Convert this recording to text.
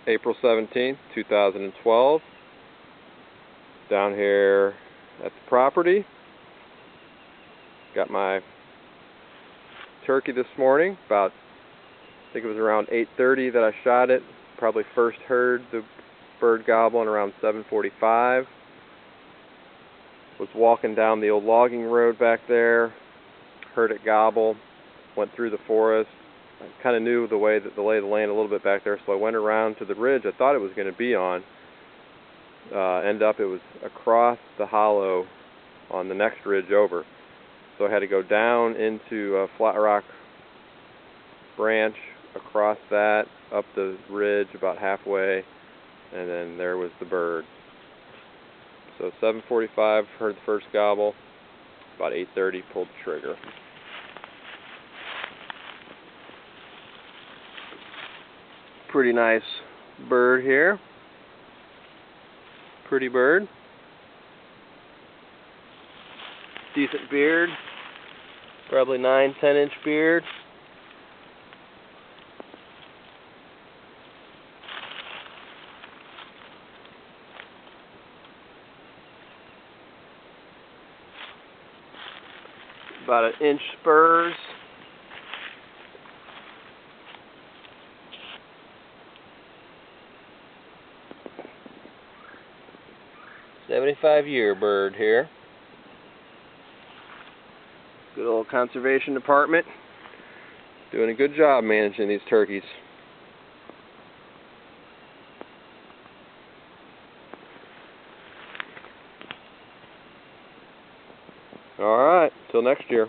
April 17th, 2012. Down here at the property. Got my turkey this morning. About, I think it was around 8:30 that I shot it. Probably first heard the bird gobbling around 7:45. Was walking down the old logging road back there. Heard it gobble. Went through the forest. I kind of knew the lay of the land a little bit back there, so I went around to the ridge I thought it was going to be on. End up it was across the hollow on the next ridge over. So I had to go down into a Flat Rock branch, across that, up the ridge about halfway, and then there was the bird. So 7:45 heard the first gobble. About 8:30 pulled the trigger. Pretty nice bird here. Pretty bird. Decent beard. Probably 9-10 inch beard. About an inch spurs. '75-year bird here. Good old conservation department. Doing a good job managing these turkeys. Alright, till next year.